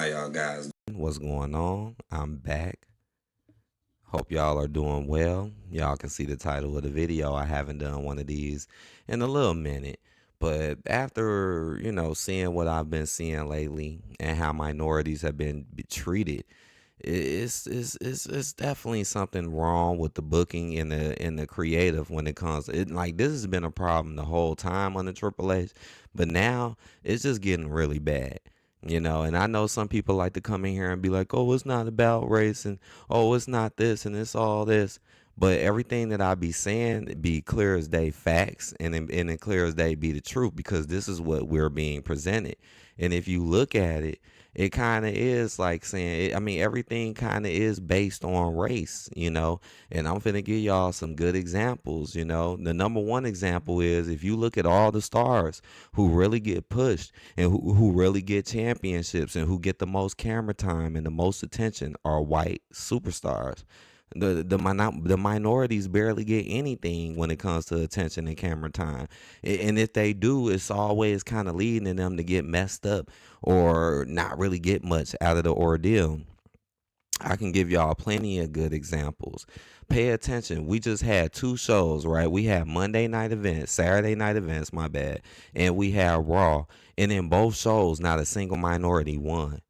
How y'all guys? What's going on? I'm back. Hope y'all are doing well. Y'all can see the title of the video. I haven't done one of these in a little minute. But after, seeing what I've been seeing lately and how minorities have been treated, it's definitely something wrong with the booking and the creative when it comes. Like this has been a problem the whole time on the Triple H, but now it's just getting really bad. And I know some people like to come in here and be like, "Oh, it's not about race," and "Oh, it's not this," and it's all this. But everything that I be saying be clear as day facts, and clear as day be the truth, because this is what we're being presented. And if you look at it, it kind of is like saying, I mean, everything kind of is based on race. And I'm finna give y'all some good examples. The number one example is if you look at all the stars who really get pushed and who really get championships and who get the most camera time and the most attention are white superstars. The minorities barely get anything when it comes to attention and camera time, and if they do, it's always kind of leading them to get messed up or not really get much out of the ordeal. I can give y'all plenty of good examples. Pay attention. We just had two shows, right? We had Monday night events, Saturday night events, my bad, and we had Raw. And in both shows, not a single minority won.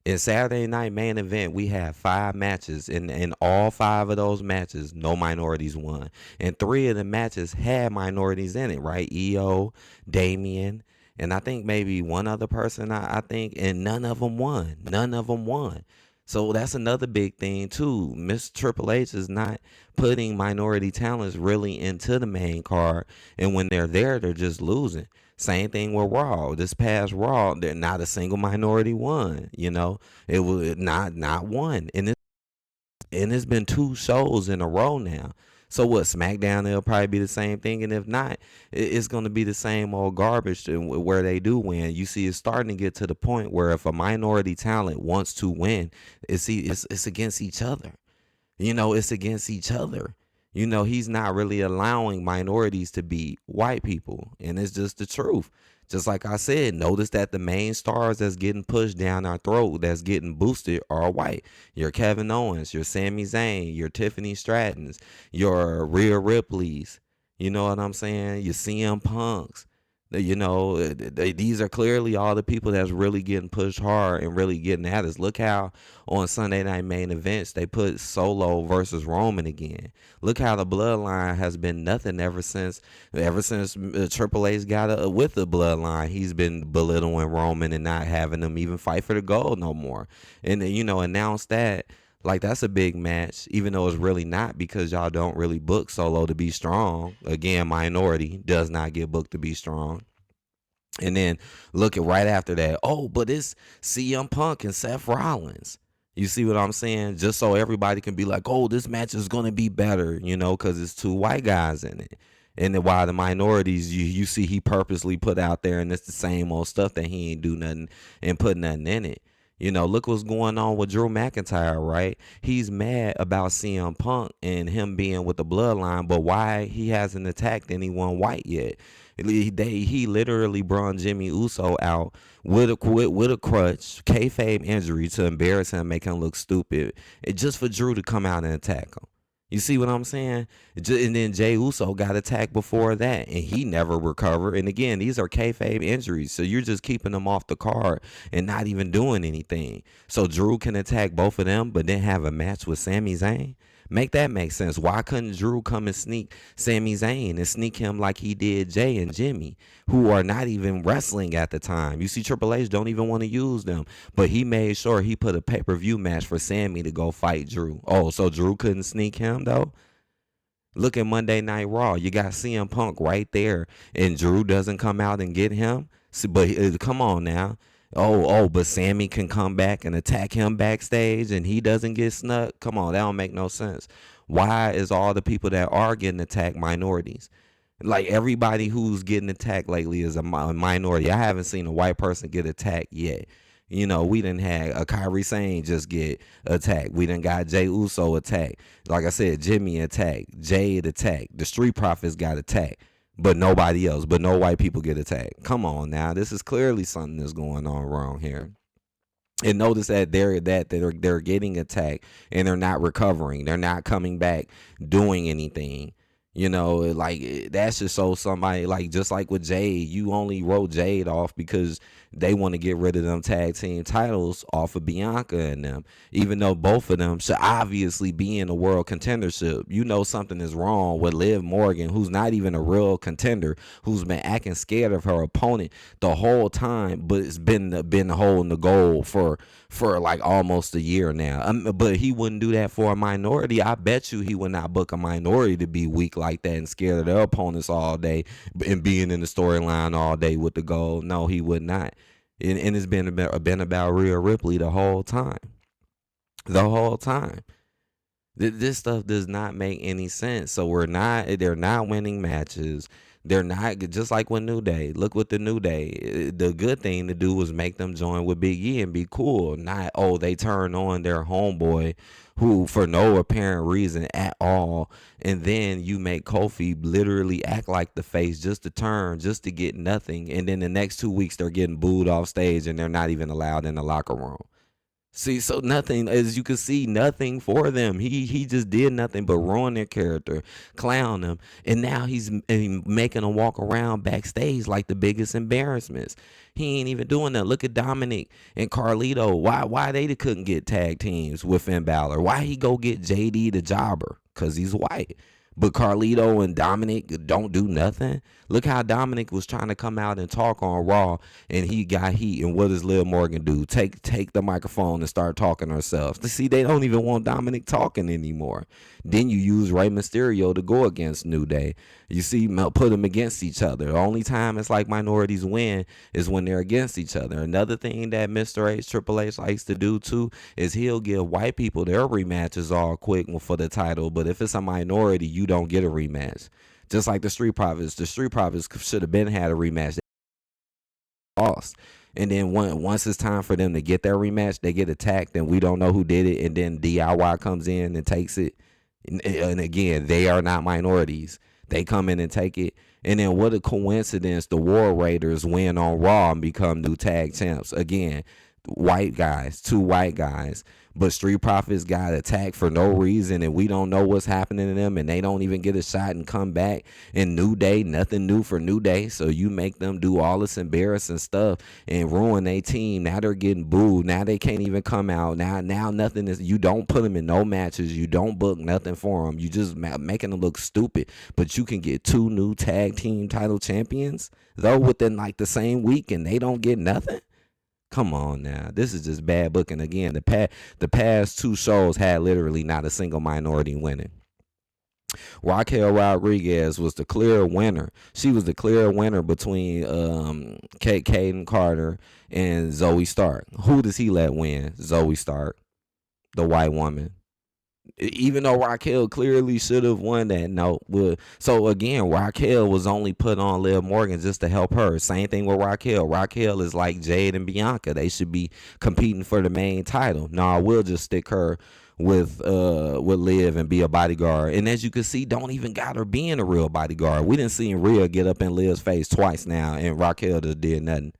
In Saturday night main event, we had 5 matches. In all 5 of those matches, no minorities won. And 3 of the matches had minorities in it, right? EO, Damien, and I think maybe one other person, I think, and none of them won. None of them won. So that's another big thing too. Miss Triple H is not putting minority talents really into the main card, and when they're there, they're just losing. Same thing with Raw. This past Raw, there not a single minority won. It was not one, and it's been 2 shows in a row now. So what? SmackDown, it'll probably be the same thing, and if not, it's going to be the same old garbage where they do win. You see, it's starting to get to the point where if a minority talent wants to win, it's against each other. It's against each other. He's not really allowing minorities to be white people, and it's just the truth. Just like I said, notice that the main stars that's getting pushed down our throat, that's getting boosted, are white. Your Kevin Owens, your Sami Zayn, your Tiffany Strattons, your Rhea Ripley's. You know what I'm saying? Your CM Punks. These are clearly all the people that's really getting pushed hard and really getting at us. Look how on Sunday night main events they put Solo versus Roman again. Look how the bloodline has been nothing ever since Triple H got with the bloodline. He's been belittling Roman and not having them even fight for the gold no more. And announced that. Like, that's a big match, even though it's really not, because y'all don't really book Solo to be strong. Again, minority does not get booked to be strong. And then look at right after that. Oh, but it's CM Punk and Seth Rollins. You see what I'm saying? Just so everybody can be like, oh, this match is going to be better, because it's 2 white guys in it. And then while the minorities, you see he purposely put out there, and it's the same old stuff that he ain't do nothing and put nothing in it. Look what's going on with Drew McIntyre, right? He's mad about CM Punk and him being with the bloodline, but why he hasn't attacked anyone white yet? He literally brought Jimmy Uso out with a crutch, kayfabe injury to embarrass him, make him look stupid, just for Drew to come out and attack him. You see what I'm saying? And then Jey Uso got attacked before that, and he never recovered. And again, these are kayfabe injuries, so you're just keeping them off the card and not even doing anything. So Drew can attack both of them, but then have a match with Sami Zayn. Make that make sense. Why couldn't Drew come and sneak Sami Zayn and sneak him like he did Jay and Jimmy, who are not even wrestling at the time? You see, Triple H don't even want to use them, but he made sure he put a pay-per-view match for Sami to go fight Drew. Oh, so Drew couldn't sneak him though? Look at Monday Night Raw. You got CM Punk right there, and Drew doesn't come out and get him. But come on now. But Sammy can come back and attack him backstage, and he doesn't get snuck. Come on, that don't make no sense. Why is all the people that are getting attacked minorities? Like, everybody who's getting attacked lately is a minority. I haven't seen a white person get attacked yet. We didn't have a Kyrie Sane just get attacked. We done got Jey Uso attacked. Like I said, Jimmy attacked. Jade attacked. The Street Profits got attacked. But nobody else. But no white people get attacked. Come on now. This is clearly something that's going on wrong here. And notice that they're getting attacked and they're not recovering. They're not coming back doing anything. You know, like that's just so somebody like just like with Jade, you only wrote Jade off because they want to get rid of them tag team titles off of Bianca and them. Even though both of them should obviously be in a world contendership. You know something is wrong with Liv Morgan, who's not even a real contender, who's been acting scared of her opponent the whole time, but it's been holding the goal for like almost a year now. But he wouldn't do that for a minority. I bet you he would not book a minority to be weak like that and scared of their opponents all day and being in the storyline all day with the goal. No, he would not. And it's been about Rhea Ripley the whole time. The whole time. This stuff does not make any sense. So they're not winning matches. They're not, just like with New Day. Look what the New Day. The good thing to do was make them join with Big E and be cool. Not, oh, they turn on their homeboy who for no apparent reason at all. And then you make Kofi literally act like the face just to turn, just to get nothing. And then the next 2 weeks they're getting booed off stage and they're not even allowed in the locker room. See, so nothing, as you can see, nothing for them. He just did nothing but ruin their character, clown them, and now he's making them walk around backstage like the biggest embarrassments. He ain't even doing that. Look at Dominic and Carlito. Why they couldn't get tag teams with Finn Balor? Why he go get JD the Jobber? Cause he's white. But Carlito and Dominic don't do nothing. Look how Dominic was trying to come out and talk on Raw, and he got heat. And what does Liv Morgan do? Take the microphone and start talking herself. See, they don't even want Dominic talking anymore. Then you use Rey Mysterio to go against New Day. You see, put them against each other. The only time it's like minorities win is when they're against each other. Another thing that Mr. H, Triple H likes to do too is he'll give white people their rematches all quick for the title. But if it's a minority, you don't get a rematch. Just like the Street Profits. The Street Profits should have been had a rematch. They lost. And then once it's time for them to get their rematch, they get attacked and we don't know who did it. And then DIY comes in and takes it. And again, they are not minorities. They come in and take it. And then what a coincidence, the War Raiders win on Raw and become new tag champs. Again, white guys, two white guys. But Street Profits got attacked for no reason, and we don't know what's happening to them, and they don't even get a shot and come back. And New Day, nothing new for New Day, so you make them do all this embarrassing stuff and ruin their team. Now they're getting booed. Now they can't even come out. Now nothing is. You don't put them in no matches. You don't book nothing for them. You just making them look stupid. But you can get 2 new tag team title champions though within like the same week, and they don't get nothing. Come on now. This is just bad booking. Again, the past 2 shows had literally not a single minority winning. Raquel Rodriguez was the clear winner. She was the clear winner between Kaden Carter and Zoe Stark. Who does he let win? Zoe Stark, the white woman. Even though Raquel clearly should have won that, no. So again, Raquel was only put on Liv Morgan just to help her. Same thing with Raquel. Raquel is like Jade and Bianca. They should be competing for the main title. No, I will just stick her with Liv and be a bodyguard. And as you can see, don't even got her being a real bodyguard. We didn't see Rhea get up in Liv's face twice now, and Raquel just did nothing.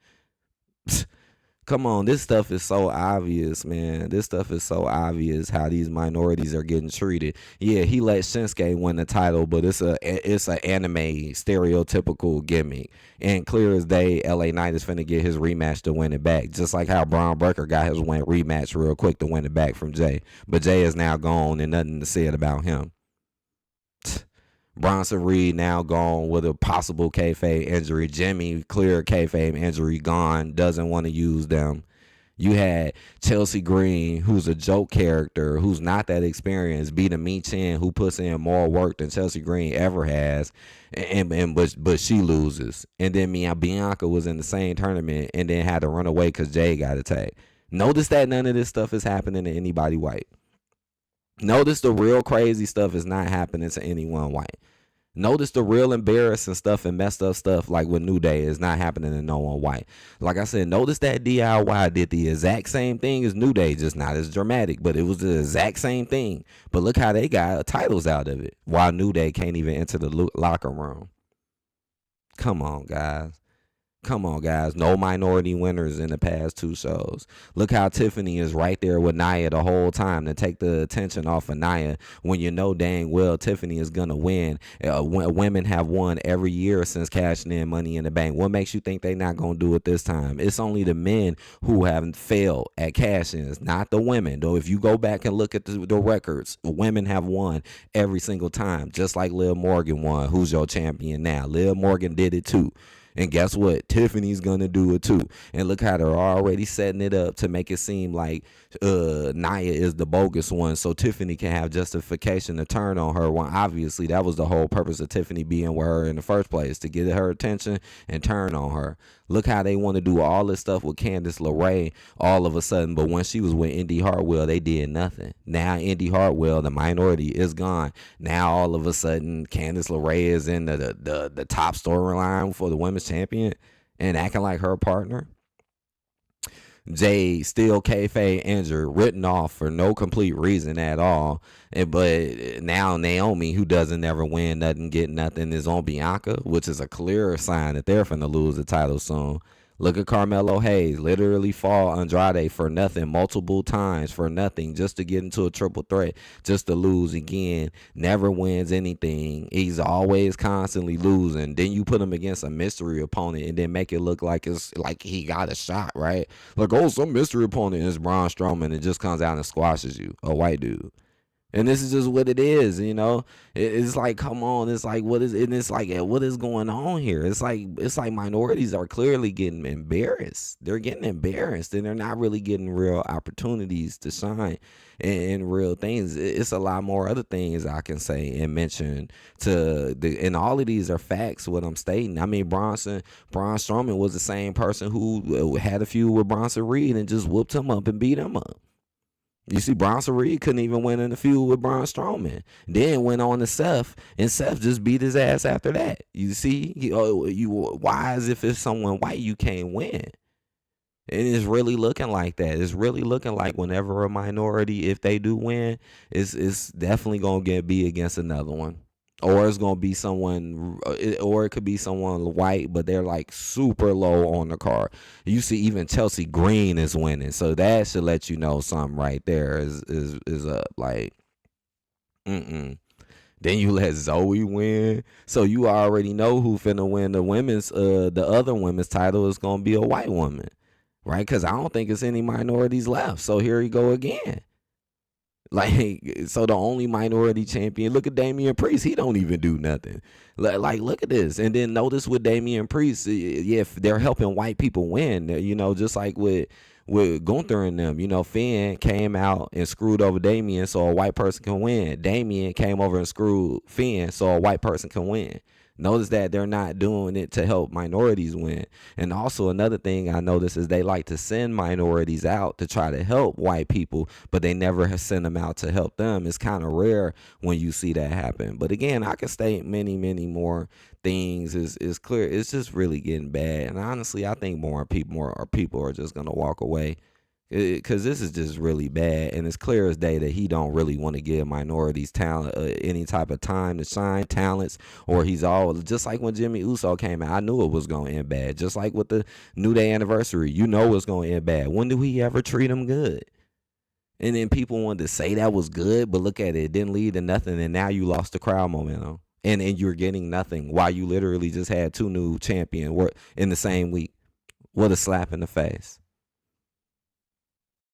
Come on, this stuff is so obvious, man. This stuff is so obvious how these minorities are getting treated. Yeah, he let Shinsuke win the title, but it's a anime stereotypical gimmick. And clear as day, LA Knight is finna get his rematch to win it back. Just like how Braun Breaker got his rematch real quick to win it back from Jay. But Jay is now gone and nothing to say about him. Bronson Reed now gone with a possible kayfabe injury. Jimmy, clear kayfabe injury, gone. Doesn't want to use them. You had Chelsea Green, who's a joke character, who's not that experienced, beat a Mi Chen, who puts in more work than Chelsea Green ever has, but she loses. And then Bianca was in the same tournament and then had to run away because Jay got attacked. Notice that none of this stuff is happening to anybody white. Notice the real crazy stuff is not happening to anyone white. Notice the real embarrassing stuff and messed up stuff like with New Day is not happening to no one white. Like I said, notice that DIY did the exact same thing as New Day, just not as dramatic, but it was the exact same thing. But look how they got titles out of it, while New Day can't even enter the locker room. Come on, guys. Come on, guys. No minority winners in the past two shows. Look how Tiffany is right there with Nia the whole time to take the attention off of Nia when you know dang well Tiffany is going to win. Women have won every year since cashing in Money in the Bank. What makes you think they not going to do it this time? It's only the men who haven't failed at cash-ins, not the women. Though if you go back and look at the records, the women have won every single time, just like Liv Morgan won. Who's your champion now? Liv Morgan did it too. And guess what? Tiffany's gonna do it too. And look how they're already setting it up to make it seem like Nia is the bogus one, so Tiffany can have justification to turn on her. Well, obviously that was the whole purpose of Tiffany being with her in the first place, to get her attention and turn on her. Look how they want to do all this stuff with Candice LeRae all of a sudden, but when she was with Indy Hartwell, they did nothing. Now Indy Hartwell, the minority, is gone. Now all of a sudden, Candice LeRae is in the top storyline for the women's champion and acting like her partner. Jade still kayfabe injured, written off for no complete reason at all. But now Naomi, who doesn't ever win nothing, get nothing, is on Bianca, which is a clear sign that they're finna lose the title soon. Look at Carmelo Hayes literally fall Andrade for nothing multiple times for nothing just to get into a triple threat, just to lose again. Never wins anything. He's always constantly losing. Then you put him against a mystery opponent and then make it look like it's like he got a shot, right? Like, oh, some mystery opponent is Braun Strowman and just comes out and squashes you, a white dude. And this is just what it is, you know. It's like, come on, it's like what is, and it's like what is going on here? It's like minorities are clearly getting embarrassed. They're getting embarrassed, and they're not really getting real opportunities to shine in real things. It's a lot more other things I can say and mention and all of these are facts. What I'm stating. I mean, Braun Strowman was the same person who had a feud with Bronson Reed and just whooped him up and beat him up. You see, Bronson Reed couldn't even win in the feud with Braun Strowman. Then went on to Seth, and Seth just beat his ass after that. You see, why as if it's someone white you can't win? And it's really looking like that. It's really looking like whenever a minority, if they do win, it's definitely gonna be against another one. Or it's gonna be someone, or it could be someone white, but they're like super low on the card. You see, even Chelsea Green is winning, so that should let you know something right there is up. Like, Then you let Zoe win, so you already know who finna win the other women's title is gonna be a white woman, right? Because I don't think it's any minorities left. So here you go again. Like, so the only minority champion, look at Damian Priest. He don't even do nothing. Like, look at this. And then notice with Damian Priest, yeah, they're helping white people win, you know, just like with Gunther and them. You know, Finn came out and screwed over Damian so a white person can win. Damian came over and screwed Finn so a white person can win. Notice that they're not doing it to help minorities win. And also another thing I notice is they like to send minorities out to try to help white people, but they never send them out to help them. It's kind of rare when you see that happen. But again, I can state many, many more things. Is clear. It's just really getting bad. And honestly, I think more people are just gonna walk away. Because this is just really bad, and it's clear as day that he don't really want to give minorities talent any type of time to shine, talents, or he's all just like when Jimmy Uso came out. I knew it was going to end bad. Just like with the New Day anniversary, you know it's going to end bad. When do he ever treat him good? And then people wanted to say that was good, but look at it, it didn't lead to nothing, and now you lost the crowd momentum, and you're getting nothing while you literally just had two new champions in the same week. What a slap in the face.